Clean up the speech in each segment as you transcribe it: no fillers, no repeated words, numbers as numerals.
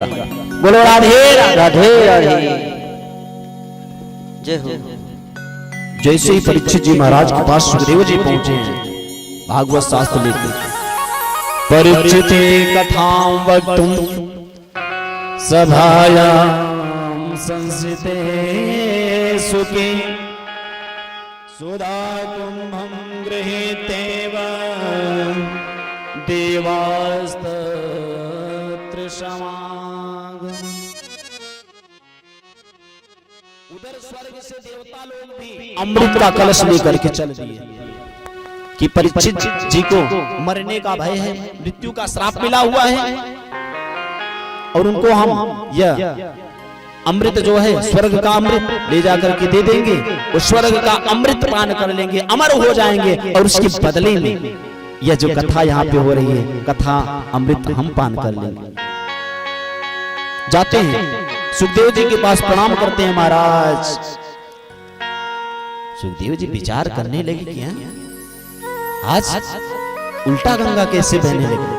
बोलो राधे राधे राधे। जय हो। जैसे ही परीक्षित जी महाराज के पास सुखदेव जी पहुंचे हैं भागवत शास्त्र लेकर, परीक्षित कथां वक्तुं सभायां संस्थिते सुखे सुधा कुंभं गृहीतेव देवास्तत्र समागम। उधर स्वर्ग से देवता लोग भी अमृत का कलश लेकर के चल दिए कि परीक्षित जी को मरने का भय है, मृत्यु का श्राप मिला हुआ है और उनको हम यह अमृत जो है स्वर्ग का अमृत ले जाकर के दे देंगे, वो स्वर्ग का अमृत पान कर लेंगे, अमर हो जाएंगे और उसके बदले में यह जो कथा यहाँ पे हो रही है कथा अमृत हम पान कर लेंगे। जाते हैं सुखदेव जी के पास प्रणाम करते हैं महाराज। सुखदेव जी विचार करने लगे क्या आज उल्टा गंगा कैसे बहने लगे।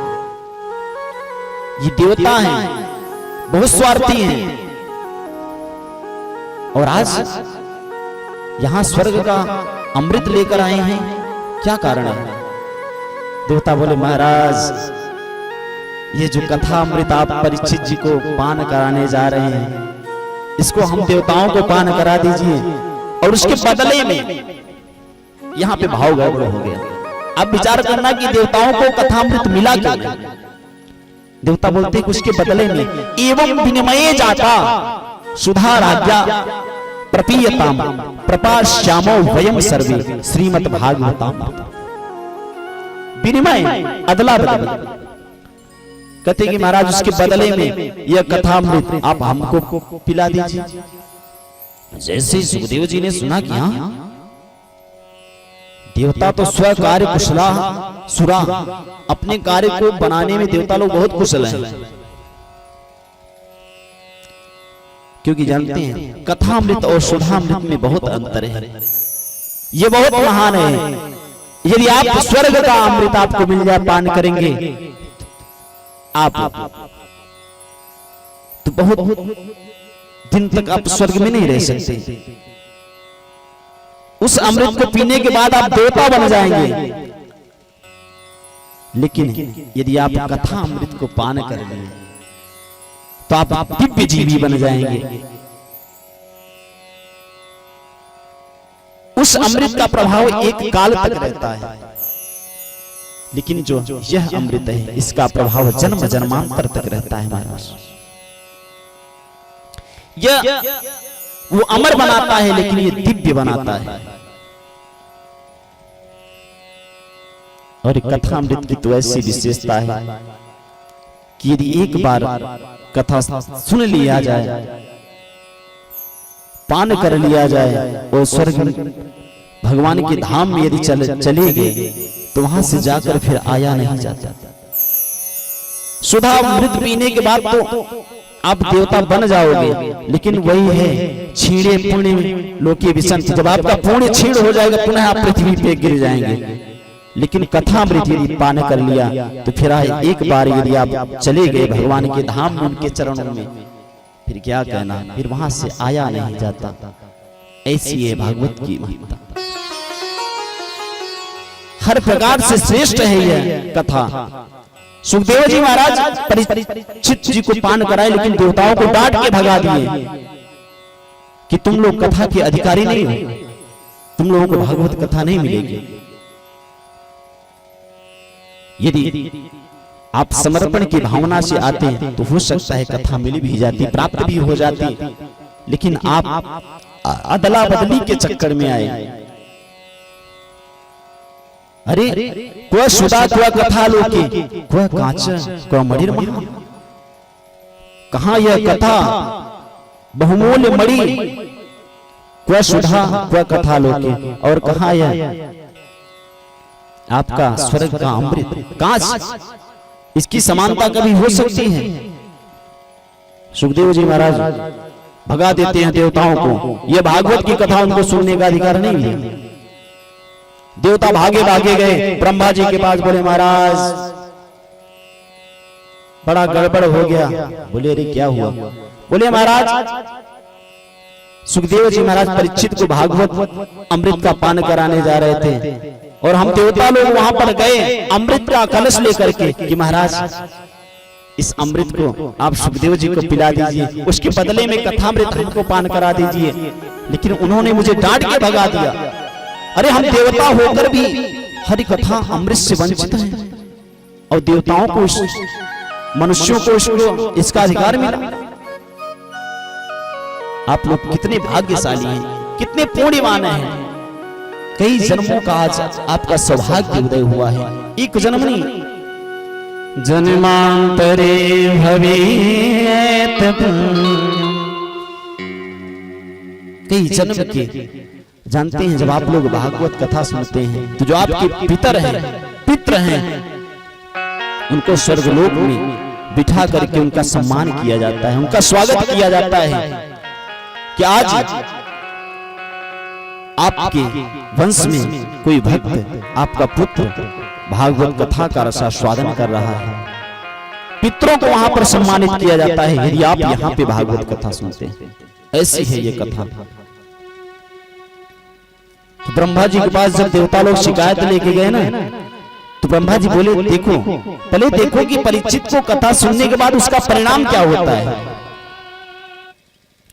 ये देवता हैं, बहुत स्वार्थी हैं और आज यहां स्वर्ग का अमृत लेकर आए हैं, क्या कारण है। देवता बोले महाराज ये जो कथा अमृत आप परीक्षित जी को पान कराने जा रहे हैं इसको हम देवताओं को पान करा दीजिए और उसके बदले में यहाँ पे भाव गड़बड़ हो गया। अब विचार करना कि देवताओं को कथा अमृत मिला क्या। देवता बोलते कि उसके बदले में एवं विनिमये जाता सुधा राज्ञा प्रपीयताम प्रपाश्यामो वयम सर्वे श्रीमद् भागवताम। विनिमय अदला बदल कहते कि महाराज उसके बदले में यह कथा अमृत आप हमको पिला दीजिए। जैसे सुखदेव जी ने सुना कि हाँ देवता तो स्व कार्य कुशला सुरा, अपने कार्य को बनाने में देवता लोग बहुत कुशल हैं, क्योंकि जानते हैं कथा अमृत और सुधा अमृत में बहुत अंतर है, ये बहुत महान है। यदि आप स्वर्ग का अमृत आपको मिल जाए पान करेंगे आप तो बहुत दिन तक आप स्वर्ग में नहीं रह सकते। उस अमृत को पीने के बाद आप देवता बन जाएंगे, लेकिन यदि आप कथा अमृत को पान कर लें तो आप दिव्य जीवी बन जाएंगे। उस अमृत का प्रभाव एक काल तक रहता है, लेकिन जो यह अमृत है इसका प्रभाव जन्म जन्मांतर तक रहता है महाराज। यह वो अमर बनाता है लेकिन ये दिव्य बनाता है। और कथा अमृत की तो ऐसी विशेषता है कि यदि एक बार कथा सुन लिया जाए, पान कर लिया जाए और स्वर्ग भगवान के धाम में यदि चले गए तो वहां से जाकर फिर आया नहीं जाता। सुधा अमृत पीने के बाद तो आप देवता बन जाओगे, लेकिन वही है छीणे पुण्य लोके विसंति, जब आपका पुण्य छीण हो जाएगा पुनः आप पृथ्वी पे गिर जाएंगे। लेकिन कथा अमृत यदि पान कर लिया तो फिर एक बार यदि आप चले गए भगवान के धाम में उनके चरणों में, फिर क्या कहना, फिर वहां से आया नहीं जाता। ऐसी है भागवत की महत्ता, हर प्रकार से श्रेष्ठ है यह कथा। सुखदेव जी महाराज परीक्षित जी को पान कराए, लेकिन देवताओं को डांट के भगा दिए कि तुम लोग कथा के अधिकारी नहीं हो, तुम लोगों को भागवत कथा नहीं मिलेगी। यदि आप समर्पण की भावना से आते हैं तो हो सकता है कथा मिल भी जाती, प्राप्त भी हो जाती, लेकिन आप अदला बदली के चक्कर में आए। अरे कोई सुधा कोई कथा लोके कोई कांच कोई मणिर महा, कहां यह कथा बहुमूल्य मणि कोई सुधा कोई कथा लोके, और कहां यह आपका स्वर्ग का अमृत कांच, इसकी समानता कभी हो सकती है। सुखदेव जी महाराज भगा देते हैं देवताओं को, यह भागवत की कथा उनको सुनने का अधिकार नहीं है। देवता भागे भागे गए ब्रह्मा जी के पास, बोले महाराज बड़ा गड़बड़ हो गया। बोले अरे क्या हुआ? बोले महाराज सुखदेव जी महाराज परीक्षित को भागवत अमृत का पान कराने जा रहे थे और हम देवता लोग वहां पर गए अमृत का कलश लेकर के कि महाराज इस अमृत को आप सुखदेव जी को पिला दीजिए, उसके बदले में कथामृत हमको पान करा दीजिए। लेकिन उन्होंने मुझे डांट के भगा दिया। अरे हम देवता होकर भी हरि कथा अमृत से वंचित हैं और देवताओं को मनुष्यों को इसका अधिकार मिला। आप लोग कितने भाग्यशाली हैं, कितने पुण्यवान हैं। कई जन्मों का आज आपका सौभाग्य उदय हुआ है, एक जन्म नहीं जन्मांतरे भवेत कई जन्म के। जानते हैं जब आप लोग भागवत कथा सुनते हैं तो जो आपके पितर हैं उनको स्वर्गलोक में बिठा करके उनका सम्मान किया जाता है, उनका स्वागत किया जाता है कि आज आपके वंश में कोई भक्त आपका पुत्र भागवत कथा का रसास्वादन कर रहा है। पितरों को वहां पर सम्मानित किया जाता है यदि आप यहाँ पे भागवत कथा सुनते हैं। ऐसी है ये कथा। तो ब्रह्मा जी के पास जब देवता लोग शिकायत लेके गए ना तो ब्रह्मा जी बोले देखो पहले देखो कि परीक्षित को कथा सुनने के बाद उसका परिणाम क्या होता है।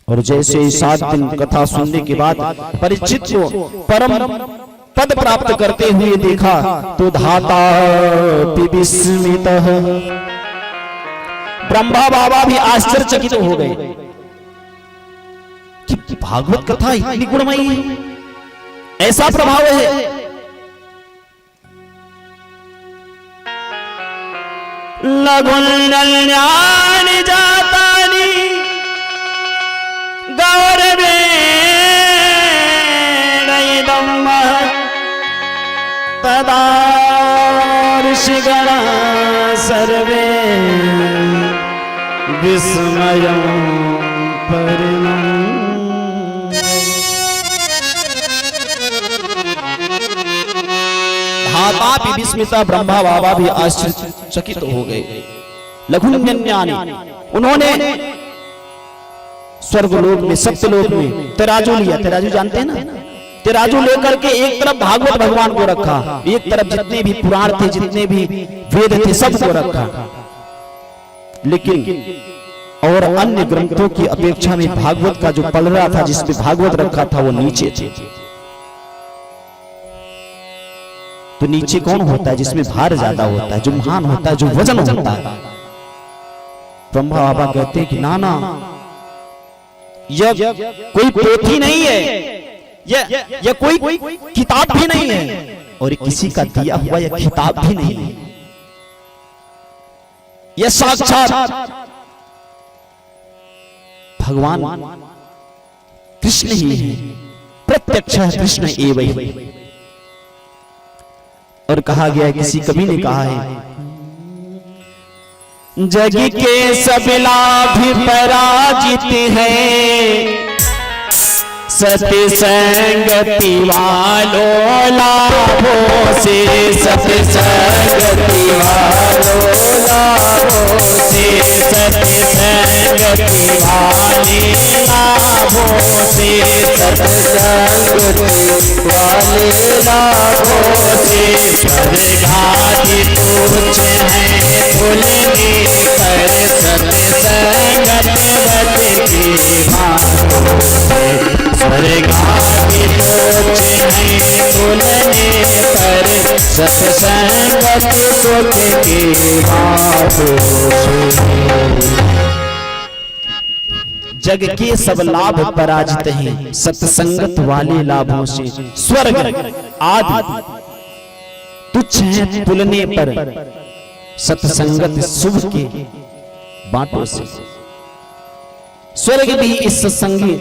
और जैसे 7 दिन कथा सुनने के बाद परीक्षित को परम पद प्राप्त करते हुए देखा तो धाता विस्मितः ब्रह्मा बाबा भी आश्चर्यचकित हो गए कि भागवत कथा इतनी गुणमयी है, ऐसा प्रभाव है। लगुन्यान जातानि गौरवे तदा ऋषिगणा सर्वे विस्मयं परिणम्। धाता विस्मिता ब्रह्मा बाबा भी आश्चर्यचकित हो गए। लघुन्यानी उन्होंने स्वर्गलोक में सत्यलोक में तराजू लिया। तराजू जानते हैं ना? तराजू लेकर के एक तरफ भागवत भगवान को रखा, एक तरफ जितने भी पुराण थे जितने भी वेद थे सबको रखा। लेकिन और अन्य ग्रंथों की अपेक्षा में भागवत का जो पलड़ा था जिसमें भागवत रखा था वो नीचे थे। तो नीचे कौन होता है? जिसमें भार ज्यादा होता है, जो महान होता है, जो वजन होता है। ब्रह्मा बाबा कहते हैं कि नाना यह कोई पोथी नहीं है, यह कोई किताब भी नहीं है और किसी का दिया हुआ यह किताब भी नहीं है। यह साक्षात भगवान कृष्ण ही है, प्रत्यक्ष कृष्ण एवं। और कहा गया है, किसी कवि ने कहा है, जग के सब लाभ पराजित है, सत्य संगति वालों लाभों से, सत्य संगति वालों लाभों से, सत्य संगति वाले लाभों से, सत्य संगति वाले लाभों से। स्वर्गादि तुच्छ है तुलने पर, सत्य संगत वत की भांति। स्वर्गादि तुच्छ है तुलने पर, सत्संगत सुख की बातों से। जग के सब लाभ पराजित हैं सत्संगत वाले लाभों से। स्वर्ग आदि तुच्छ है तुलने पर, सत्संगत शुभ के बातों से। स्वर्ग भी इस सत्संगी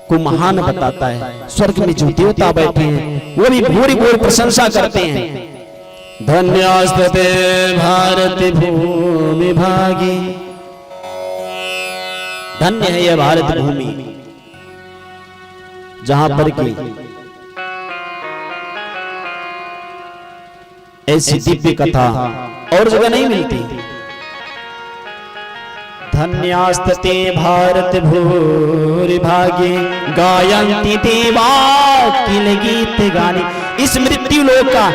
को महान बताता है। स्वर्ग में जो देवता बैठे हैं वो भी भूरी भूरी प्रशंसा करते हैं। धन्यास्ते भारत भूमि भागी, धन्य है यह भारत भूमि जहां पर की ऐसी दिव्य कथा और जगह नहीं मिलती। धन्यास्ते भारत भूरि भागे गायन्ति देवा किल गीत गाने। इस मृत्यु लोक का,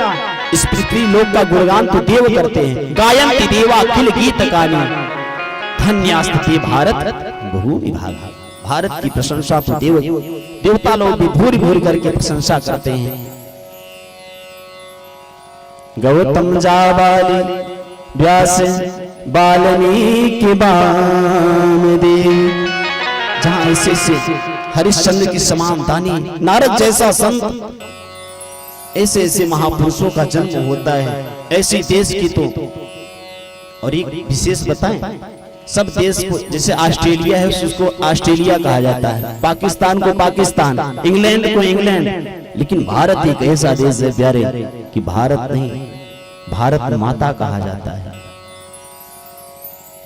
इस पृथ्वी लोक का गुणगान तो देव करते हैं। गायन्ति देवा किल गीत गाने, धन्यास्ते भारत भूरि भागे। भारत की प्रशंसा तो देवता लोग भी भूरि भूरि करके प्रशंसा करते हैं। गौतम जाबाली व्यास बाल्मीकि वामदेव। जहां ऐसे से हरिश्चंद्र की समान दानी, नारद जैसा संत, ऐसे ऐसे महापुरुषों का जन्म होता है। ऐसे देश की तो और एक विशेष बताएं, सब देश को, जैसे ऑस्ट्रेलिया है उसको ऑस्ट्रेलिया कहा जाता है, पाकिस्तान को पाकिस्तान, इंग्लैंड को इंग्लैंड, लेकिन भारत एक ऐसा देश है प्यारे कि भारत नहीं, भारत माता कहा जाता है।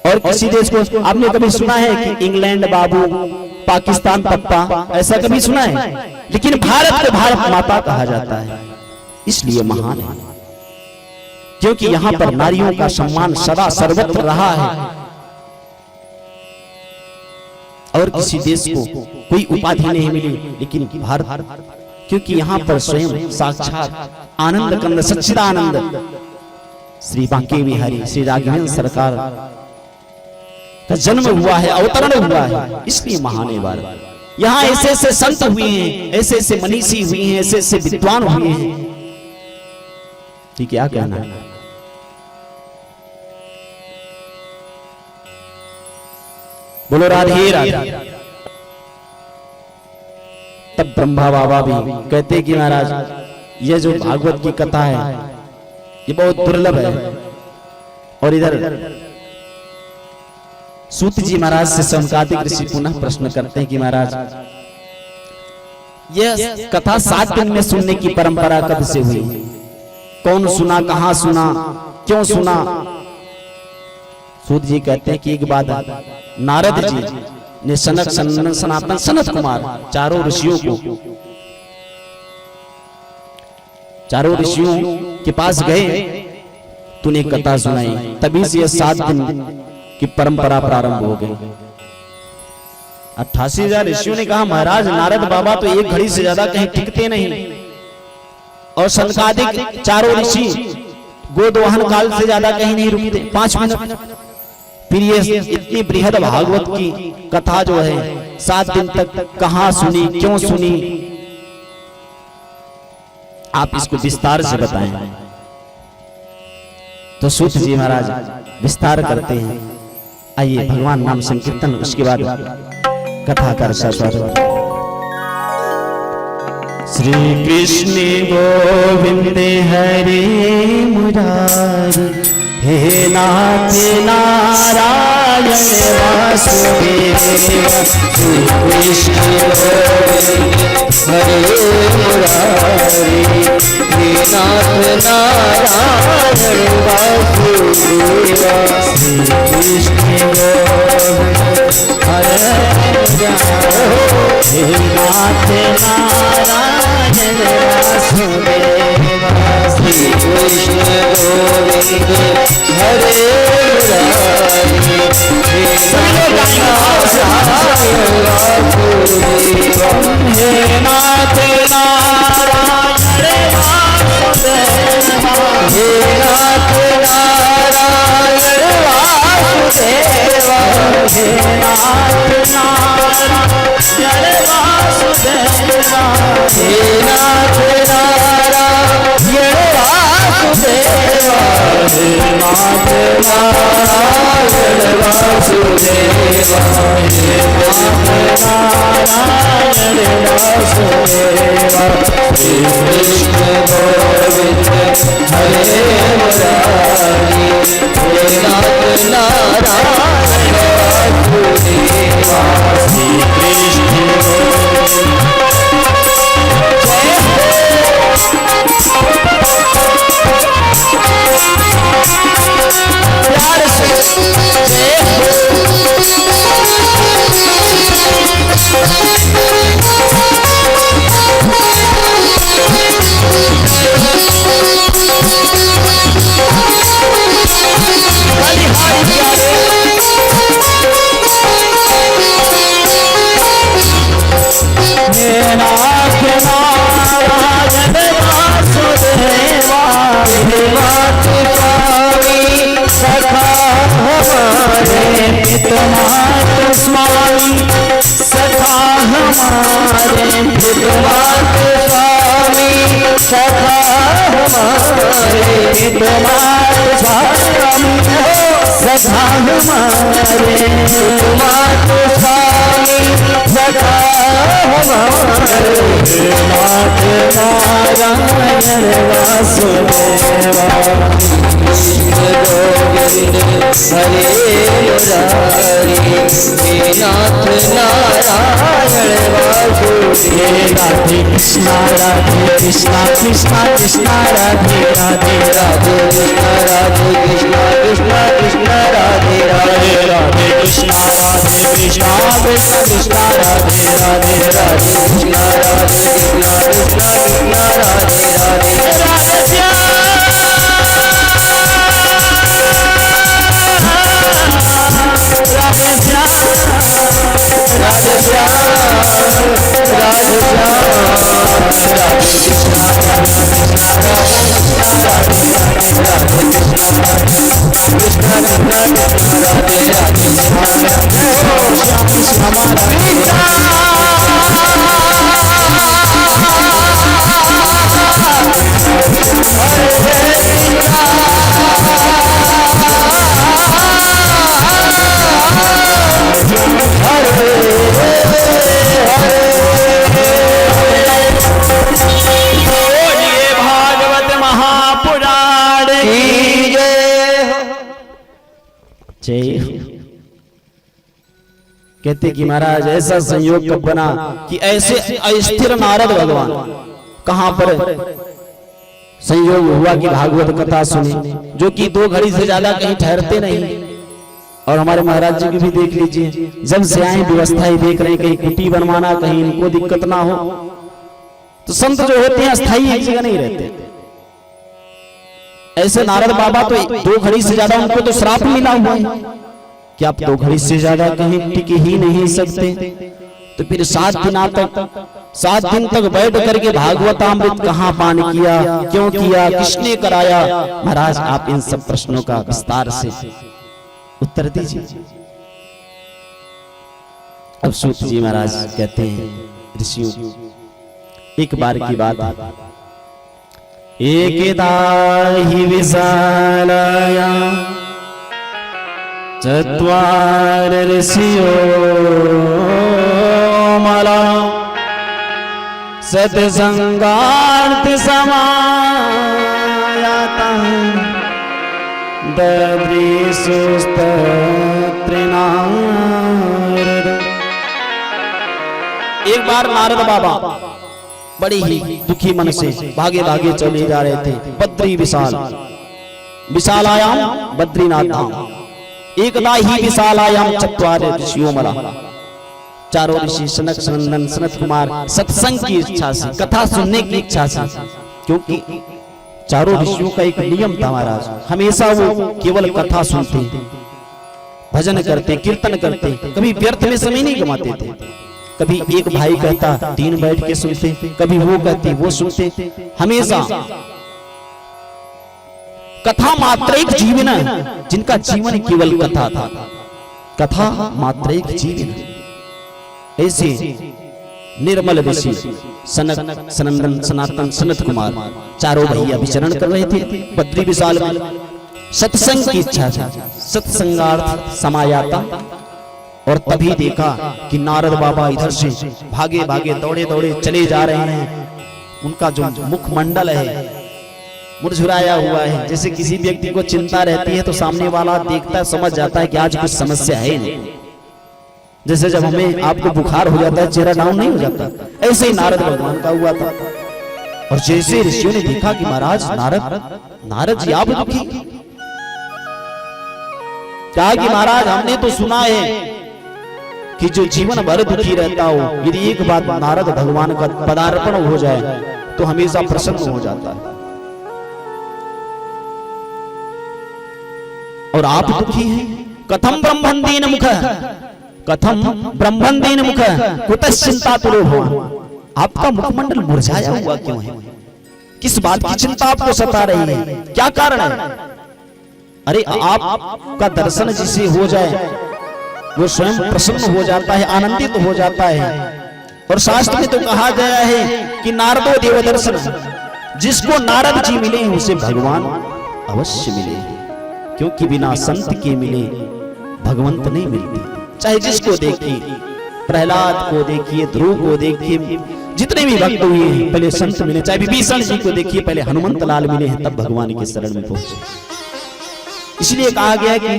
और किसी देश को आपने कभी सुना है कि इंग्लैंड बाबू, पाकिस्तान पप्पा, ऐसा कभी सुना है? लेकिन भारत को भारत माता कहा जाता है, इसलिए महान है क्योंकि यहां पर नारियों का सम्मान सदा सर्वत्र रहा है। और किसी देश को कोई उपाधि नहीं मिली, लेकिन भारत, क्योंकि यहां पर स्वयं साक्षात आनंद कंद सच्चिदानंद श्री बांके बिहारी श्री राघवेंद्र सरकार का जन्म हुआ है, अवतरण हुआ है, इसलिए महान है भारत। यहाँ ऐसे ऐसे संत हुए हैं, ऐसे ऐसे मनीषी हुए हैं, ऐसे ऐसे विद्वान हुए हैं। ठीक, क्या कहना है? बोलो राधे राधे। तब ब्रह्मा बाबा भी कहते कि महाराज ये जो भागवत की कथा है ये बहुत दुर्लभ है। और इधर सूत जी महाराज से संकादिक ऋषि पुनः प्रश्न करते हैं कि महाराज यह कथा 7 दिन में सुनने की परंपरा कब से हुई? कौन सुना, कहां सुना, क्यों सुना? सूत जी कहते हैं कि एक बात नारद जी ने सनक सनंदन सनातन सनत कुमार चारों ऋषियों के पास गए, तूने कथा सुनाई, तभी से यह 7 दिन की परंपरा प्रारंभ हो गई। 88,000 ऋषियों ने कहा महाराज नारद बाबा तो एक घड़ी से ज्यादा कहीं टिकते नहीं, और संकादिक चारों ऋषि गोदोहन काल से ज्यादा कहीं नहीं रुकते 5 मिनट। फिर ये इतनी बृहद भागवत की कथा जो है 7 दिन तक कहां सुनी, क्यों सुनी? आप इसको विस्तार से बताएं। तो सूत जी महाराज विस्तार करते हैं। आइए भगवान नाम संकीर्तन, उसके बाद कथा का स्वागत। श्री कृष्ण गोविंद हरे मुरारी, हे नाथ नारायण वासुदेव। श्री कृष्ण गोविंद हरे मुरारी, हे नाथ नारायण वासुदेव। श्री कृष्ण गोविंद हरे मुरारी, हे नाथ नारायण वासुदेव। श्री कृष्ण गोविंद हरे मुरारी, हे नाथ नारायण वासुदेव। हे नाथ नारायण वासुदेव, हे नाथ नारायण वासुदेव। हे नाथ नारायण वासुदेव, हे नाथ नारायण वासुदेव। हे नाथ नारायण वासुदेव, हे नाथ नारायण वासुदेव। श्री कृष्ण गोविंद हरे मुरारी, हे नाथ नारायण वासुदेव। श्री कृष्ण प्यार से बलिहारी प्यारे तुम्हारे स्वामी सखा हमारे, तुम्हारे स्वामी सखा हमारे, नाथ नारायण वासुदेवा, कृष्ण गोविंद हरे मुरारी, हे नाथ नारायण वासुदेवा। राधे कृष्णा कृष्णा कृष्णा राधे राधे राधे कृष्णा कृष्णा कृष्णा राधे राधे राधे कृष्णा कृष्णा कृष्णा राधे राधे राधे कृष्णा कृष्णा कृष्णा राधे राधे राधे श्याम राधे श्याम राधे श्याम राधे श्याम राधे कृष्णा कृष्णा राधे राधे कहते कि महाराज ऐसा संयोग कब बना कि ऐसे अस्थिर नारद भगवान कहां पर संयोग हुआ कि भागवत कथा सुनी, जो कि 2 घड़ी से ज्यादा कहीं ठहरते नहीं। और हमारे महाराज जी की भी देख लीजिए, जब से आए व्यवस्था ही देख रहे हैं, कहीं कुटी बनवाना, कहीं इनको दिक्कत ना हो। तो संत जो होते हैं स्थायी एक जगह नहीं रहते। ऐसे नारद बाबा तो 2 घड़ी से ज्यादा उनको तो श्राप मिला हुआ है कि आप 2 घड़ी से ज्यादा कहीं टिक ही नहीं सकते। तो फिर 7 दिन तक बैठ करके भागवतामृत कहां पान किया, क्यों किया, किसने कराया? महाराज आप इन सब प्रश्नों का विस्तार से उत्तर दीजिए। अब सूत जी महाराज कहते हैं ऋषियों, एक बार की बात, एकदा हि विशालाया चत्वार ऋषियो मला सत्संगार्थ समायाता ददृशुस्तत्रिनारद। एक बार नारद बाबा बड़े ही दुखी मन से भागे भागे चले जा रहे थे बद्री विशालायाम बद्रीनाथ धाम। एकदा ही विशालायाम चत्वार ऋषियों मला, चारों ऋषि सनक सनंदन सनत कुमार सत्संग की इच्छा से, कथा सुनने की इच्छा से, क्योंकि चारों ऋषियों का एक नियम था महाराज, हमेशा वो केवल कथा सुनते, भजन करते, कीर्तन करते, कभी व्यर्थ में समय नहीं गंवाते थे। कभी एक भाई कहता 3 बैठ के सुनते, कभी वो कहती वो सुनते। हमेशा कथा मात्र एक जीवन है, जिनका जीवन केवल कथा था। कथा मात्र एक जीवन। ऐसे निर्मल ऋषि सनक सनंदन सनातन सनत कुमार चारों भैया विचरण कर रहे थे बद्री विशाल में। सत्संग की इच्छा थी, सत्संगार्थ समायाता। और तभी देखा कि नारद बाबा इधर से भागे भागे दौड़े दौड़े चले जा रहे हैं। उनका जो मुखमंडल है मुरझुराया हुआ है, जैसे किसी व्यक्ति को चिंता रहती है तो सामने वाला देखता है, समझ जाता है कि आज कुछ समस्या है नहीं। जैसे जब हमें आपको बुखार हो जाता है चेहरा डाउन नहीं हो जाता, ऐसे ही नारद भगवान का हुआ था। और जैसे ऋषियों ने देखा कि महाराज नारद जी आप दुखी, कहा कि महाराज हमने तो सुना है कि जो जीवन भर दुखी रहता हो, यदि एक बात नारद भगवान का पदार्पण हो जाए तो हमेशा प्रसन्न हो जाता है। और आप दुखी हैं। कथम ब्रह्मंदीन मुख, कथम ब्रह्मंदीन मुख कुतश्चिंता तुलो भवान। आपका मुखमंडल मुरझाया हुआ क्यों है? किस बात की चिंता आपको सता रही है? क्या कारण है? अरे आपका दर्शन जिसे हो जाए वो स्वयं प्रसन्न हो जाता है, आनंदित हो जाता है। और शास्त्र में तो कहा गया है कि नारदो देव दर्शन, जिसको नारद जी मिले उसे भगवान अवश्य मिले, क्योंकि बिना संत के मिले भगवंत नहीं मिलते। चाहे जिसको देखिए, प्रहलाद को देखिए, ध्रुव को देखिए, जितने भी भक्त हुए हैं पहले संत मिले। चाहे विभीषण जी को देखिए, पहले हनुमंत लाल मिले हैं, तब भगवान के शरण में पहुंचे। इसलिए कहा गया कि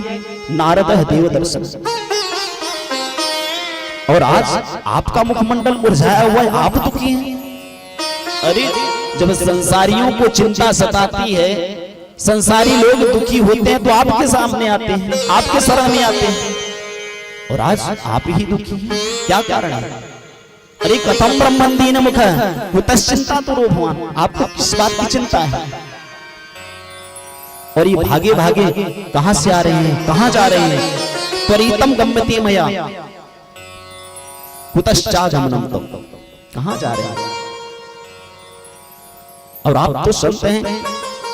नारद देव दर्शन। और आज आपका मुखमंडल मुरझाया हुआ है, आप दुखी हैं। अरे जब संसारियों को चिंता सताती है, संसारी लोग दुखी होते हैं, तो आपके सामने आते हैं, आपके शरण में आते हैं, और आज आप ही दुखी हैं। क्या कारण है? अरे कथम ब्रह्मंदीन मुख कुतश्चिंता तो भगवान, आपको किस बात की चिंता है? और ये भागे भागे कहां से आ रहे हैं, कहां जा रहे हैं? त्वरितम गम्यते मया कुतश्चागमनम, कहां जा रहे हैं? और आप तो संत हैं,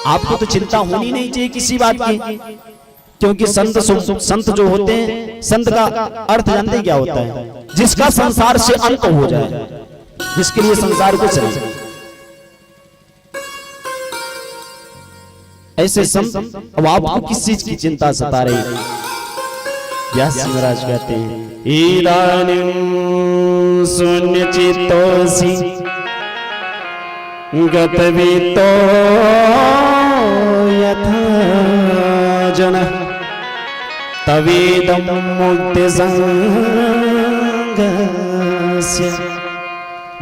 आपको तो चिंता होनी नहीं चाहिए किसी बात की, क्योंकि संत जो होते हैं, संत का अर्थ जानते क्या होता है? जिसका संसार से अंत हो जाए, जिसके लिए संसार को चले। ऐसे संत, अब आपको किस चीज की चिंता सता रही है? व्यास जी महाराज कहते हैं, इदानीं शून्यचित्तोऽसि गतवित्तो यथा जनः तवेदं मुक्तिसंगस्य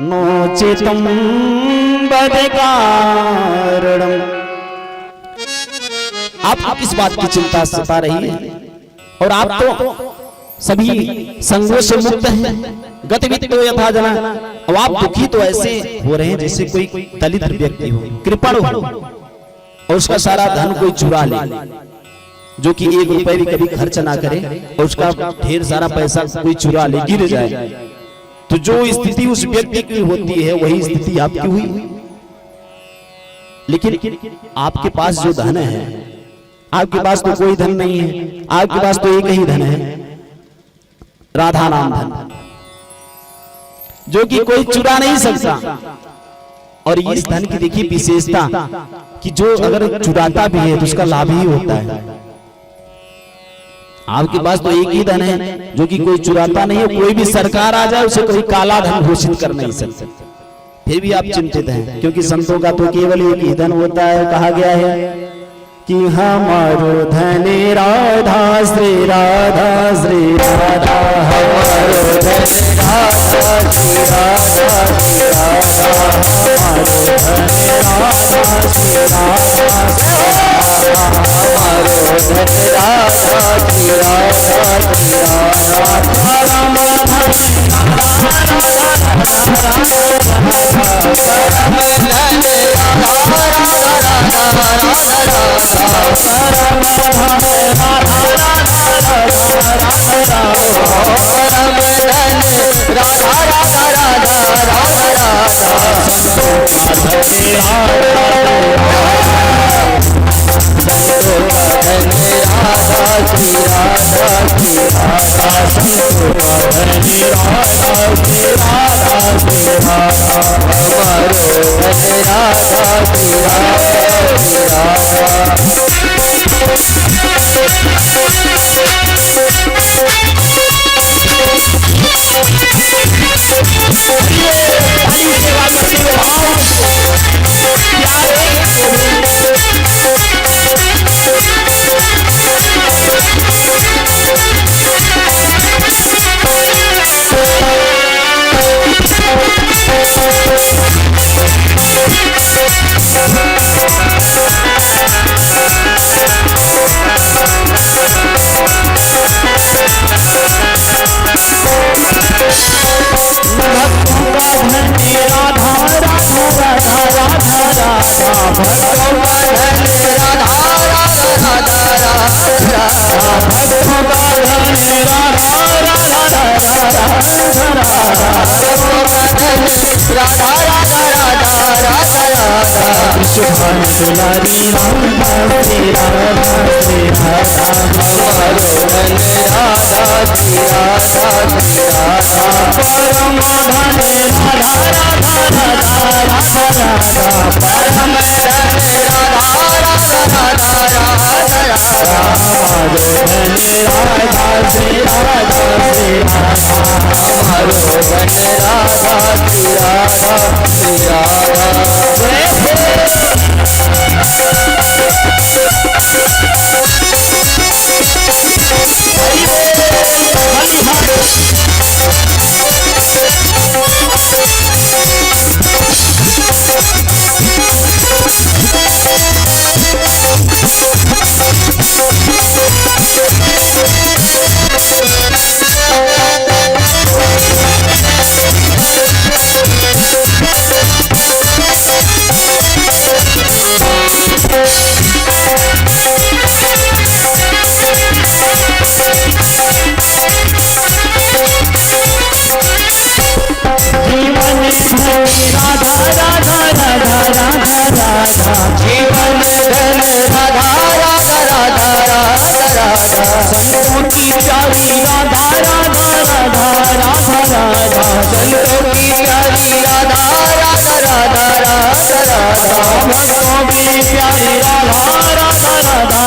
नोचितं वद कारणम्। आपको किस बात की चिंता सता रही है? और आप तो सभी संगों से मुक्त हैं। गतिवित्तो यथा जना, अब आप दुखी तो ऐसे हो रहे हैं जैसे कोई दलित व्यक्ति हो, कृपण हो, और उसका सारा धन कोई चुरा ले, जो कि 1 रुपए भी कभी खर्च ना करे, और उसका ढेर सारा पैसा कोई चुरा ले, गिर जाए। तो जो स्थिति उस व्यक्ति की होती है, वही स्थिति आपकी हुई। लेकिन आपके पास जो धन है, आपके पास तो कोई धन नहीं है, आपके पास तो एक ही धन है, राधा नाम धन, जो कि कोई चुरा नहीं सकता। और इस धन की देखिए विशेषता कि जो अगर चुराता भी है तो उसका लाभ ही होता है। आपके पास तो एक ही धन है जो कि कोई चुराता नहीं है। कोई भी सरकार आ जाए उसे कोई काला धन घोषित कर नहीं सकते, फिर भी आप चिंतित हैं, क्योंकि संतों का तो केवल एक ही धन होता है। कहा गया है कि हमारो धन राधा श्री राधा श्री राधा, हमारो धन राधा श्री राधा श्री राधा, हमारो धन राधा श्री राधा, हमारो धन राधा श्री राधा श्री राधा, परम धन राधा हमारो धन राधा श्री राधा श्री राधा हमारो धन राधा श्री राधा श्री राधा जीवन धन राधा राधा राधा राधा राधा संतों की प्यारी राधा राधा राधा राधा राधा संतों की प्यारी राधा राधा राधा राधा राधा भक्तों की प्यारी राधा राधा राधा राधा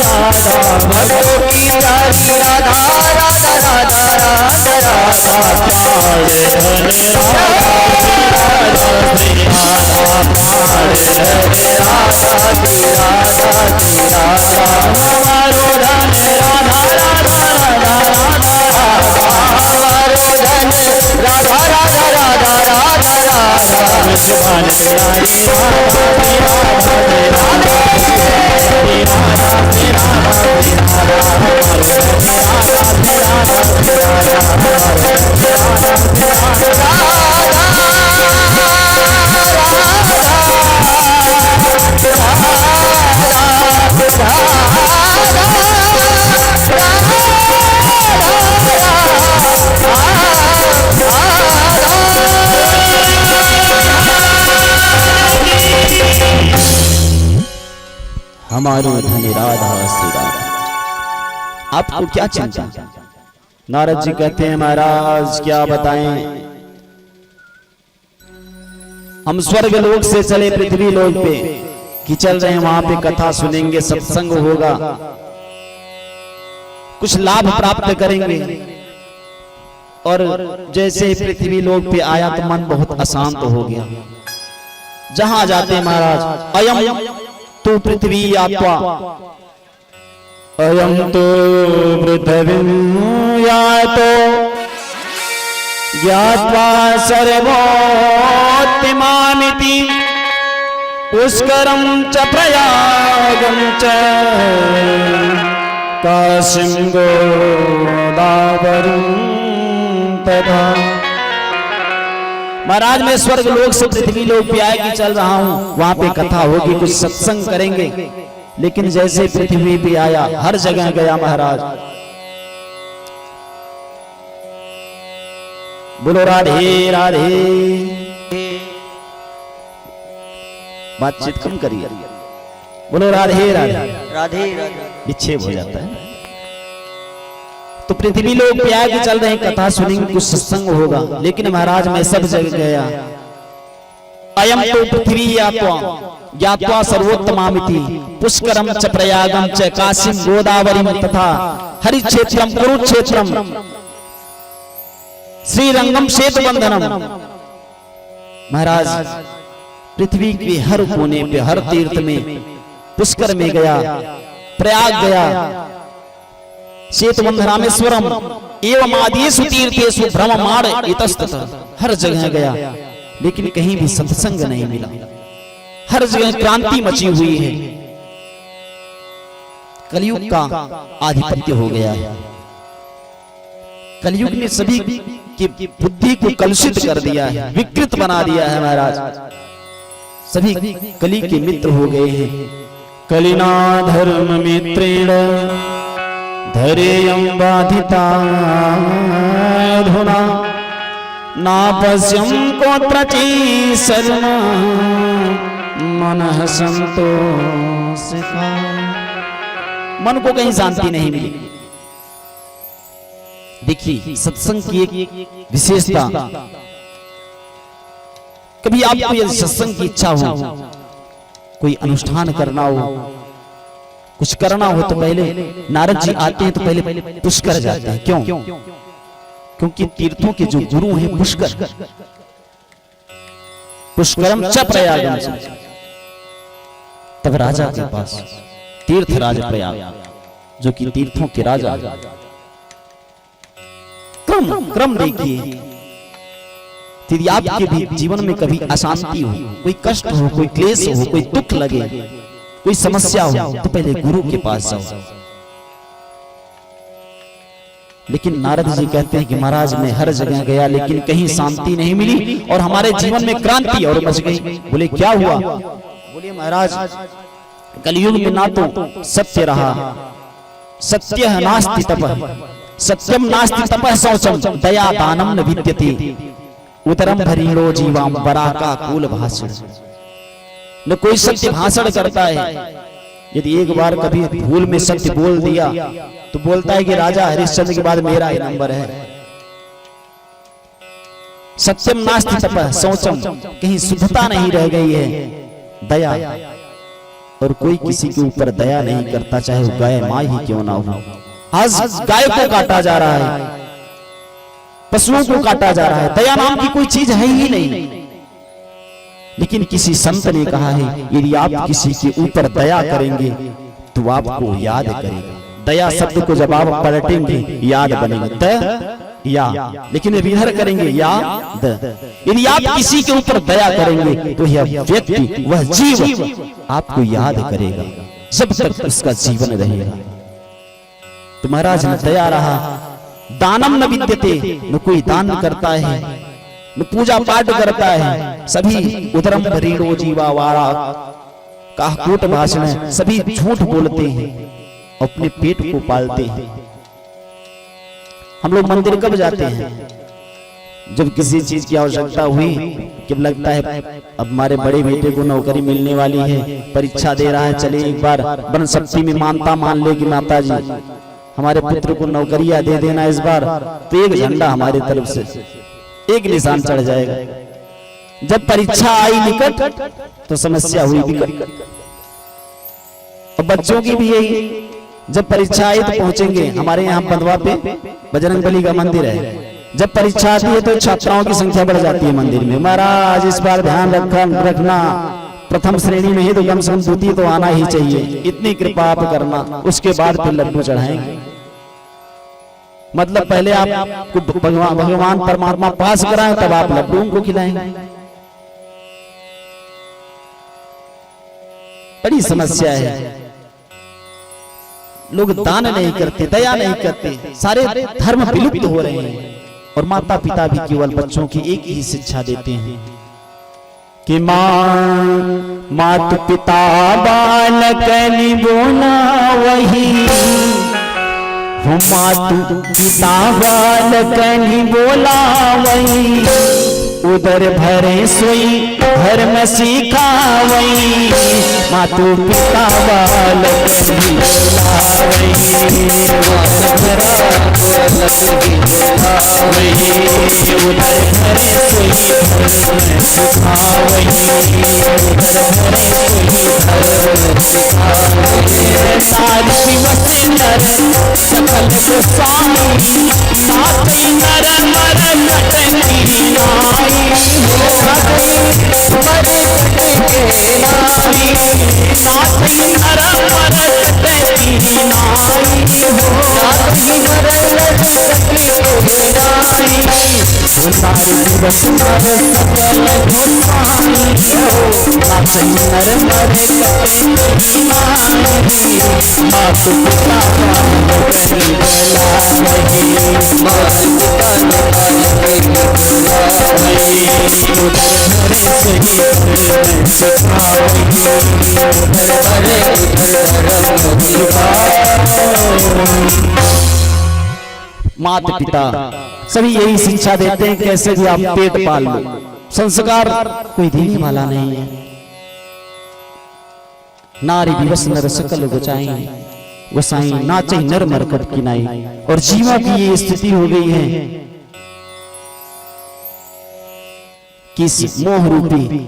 राधा भक्तों की प्यारी राधा राधा राधा राधा राधा प्यारे धन राधा श्री राधा प्यारे धन राधा श्री राधा श्री राधा हमारो धन राधा राधा राधा राधा हमारो धन राधा राधा राधा राधा राधा विश्वान प्यारी राधा श्री राधा श्री राधा श्री राधा श्री राधा श्री राधा हमारो धन राधा श्री राधा श्री राधा हमारो धन राधा श्री राधा हमारो धन राधा श्री राधा। आपको क्या चिंता? नारद जी कहते हैं महाराज क्या बताएं, हम स्वर्ग लोक से चले पृथ्वी लोक पे कि चल रहे हैं, वहां पे कथा सुनेंगे, सत्संग होगा, कुछ लाभ प्राप्त करेंगे। और जैसे पृथ्वी लोक पे आया तो मन बहुत अशांत हो गया। जहां जाते महाराज अयम तो पृथ्वी आत्मा, अयम तो पृथ्वी यातो ज्ञात्वा सर्वोत्तमामिति पुष्करं च प्रयागं च काशीं गोदावरीं तथा। महाराज मैं स्वर्ग लोक से पृथ्वी लोक पे आएगी चल रहा हूं, वहां पे कथा होगी, कुछ सत्संग करेंगे। लेकिन जैसे पृथ्वी पे आया हर जगह गया महाराज। बोलो राधे राधे, बातचीत कम करिए। बोलो राधे राधे राधे राधे विक्षेप हो जाता है। तो पृथ्वी लोक पे आगे चल रहे हैं, कथा सुनेंगे, कुछ सत्संग होगा। लेकिन महाराज मैं सब जगह गया। अयम तो पृथ्वी ज्ञात्वा सर्वोत्तमामिति पुष्करम च प्रयागम च काशीं गोदावरीं तथा हरिक्षेत्रम कुरुक्षेत्रम श्रीरंगम सेतुबंधनम। महाराज पृथ्वी के हर कोने पे, हर तीर्थ में, पुष्कर में गया, प्रयाग गया, सेतुबंधनामेश्वरम एवं आदिषु तीर्थेषु भ्रममाण इतस्ततः, हर जगह गया। लेकिन कहीं भी सत्संग नहीं मिला। हर जगह क्रांति मची हुई है, कलयुग का आधिपत्य हो गया है। कलयुग ने सभी की बुद्धि को कलुषित कर दिया है, विकृत बना दिया है महाराज। सभी कली के मित्र हो गए हैं। कलिना धर्म मित्रेण धरेयं बाधिताधुना नापश्यं कोत्रची शरण मनः संतोषिका। मन को कहीं शांति नहीं मिली। देखिए सत्संग की एक विशेषता, कभी आपको यदि सत्संग की इच्छा हो, कोई अनुष्ठान करना हो, कुछ करना हो तो पहले नारद जी आते हैं तो पहले पुष्कर जाते हैं। क्यों? क्योंकि तीर्थों के जो गुरु हैं पुष्कर, पुष्करम च प्रयागम, तब राजा के पास तीर्थ राज प्रयाग, जो कि तीर्थों के राजा। क्रम देखिए, यदि आपके भी जीवन में कभी अशांति हो, कोई कष्ट हो, कोई क्लेश हो, कोई दुख लगे, कोई समस्या हो, तो पहले गुरु के पास जाओ। लेकिन नारद जी कहते हैं कि महाराज मैं हर जगह गया लेकिन कहीं शांति नहीं मिली और हमारे जीवन में क्रांति और मच गई। बोले क्या हुआ? बोले महाराज कलयुग में ना तो सत्य रहा, सत्य नास्ति तपः, सत्यम नास्ति तपः शौचम, दया दानम न विद्यते, उतरम भरीणो जीवाम बराका कूल भाषण। न कोई सत्य भाषण करता है। यदि एक बार कभी भूल में सत्य बोल दिया तो बोलता है कि राजा हरिश्चंद्र के बाद मेरा ही नंबर है। सत्यम नास्ति तपः शौचम, कहीं शुद्धता नहीं रह गई है, दया, और कोई किसी के ऊपर दया नहीं करता, चाहे वो गाय माँ ही क्यों ना हो। आज गाय को काटा जा रहा है, पशुओं को काटा जा रहा है, दया नाम की कोई चीज है ही नहीं। लेकिन किसी संत ने कहा है यदि आप किसी के ऊपर दया करेंगे तो आपको याद करेगा। दया शब्द को जब आप पलटेंगे याद बनेगा, द या, लेकिन इधर करेंगे याद। यदि आप किसी के ऊपर दया करेंगे तो यह व्यक्ति, वह जीव आपको याद करेगा जब तक उसका जीवन रहेगा। तो महाराज ने दया रहा, दानम न विद्यते, न कोई दान करता है, न पूजा पाठ करता है, सभी उदरम भरीणो जीवा वारा काहकूट भाषण, सभी झूठ बोलते हैं, अपने पेट को पालते हैं। हम लोग मंदिर कब जाते हैं? जब किसी चीज की आवश्यकता हुई, जब लगता है अब हमारे बड़े बेटे को नौकरी मिलने वाली है, परीक्षा दे रहा है, चले एक बार वन शक्ति में मानता मान ले कि माता जी हमारे पुत्र को नौकरियां दे देना इस बार, तो एक झंडा हमारी तरफ से, एक निशान चढ़ जाएगा। जब परीक्षा आई निकट तो समस्या हुई विकट। और बच्चों की भी यही, जब परीक्षा आई तो पहुंचेंगे, हमारे यहाँ बंधवा पे बजरंगबली का मंदिर है, जब परीक्षा आती है तो छात्राओं की संख्या बढ़ जाती है मंदिर में। महाराज इस बार ध्यान रखना, प्रथम श्रेणी में ही तो कम से कम द्वितीय तो आना ही चाहिए, इतनी कृपा आप करना, उसके बाद फिर लड्डू चढ़ाएंगे। मतलब पहले आपको भगवान परमात्मा पास कराएं तब आप लड्डू उनको खिलाएंगे। बड़ी समस्या है, लोग दान नहीं करते, दया नहीं करते, सारे धर्म विलुप्त हो रहे हैं। और माता पिता भी केवल बच्चों की एक ही शिक्षा देते हैं कि मात पिता बालक निबोना वही, मातु पिता बालक बोला वही, उदर भरे सोई धर्म सीखा वही, मातु पिता बालक बोला वही, उदर भरे सोई धर्म सीखा वही, उदर भरे सोई धर्म सीखा वही। सारी वसे नर सकल स्वामी, नाथी नर मर नटनी नाई, मर के नाई, नाथी नर मर नटनी नाई, नाथी मर नटनी नाई, सारी दिवस नर सकल गोस्वामी, नाथी नर मर नटनी नाई, मातु पिता बालक बोला वही, मातु पिता बालक बोला वही, उधर भरे सही धर्म सीखा वही, उधर भरे धर्म सीखा। माता पिता सभी यही शिक्षा देते हैं कैसे भी आप पेट पाल लो, संस्कार कोई देने वाला नहीं है। नारी दिवस नर सकल गोचाई, गोसाई नाचे नर मरकट किनाई। और जीवा की ये स्थिति हो गई है कि इस मोह रूपी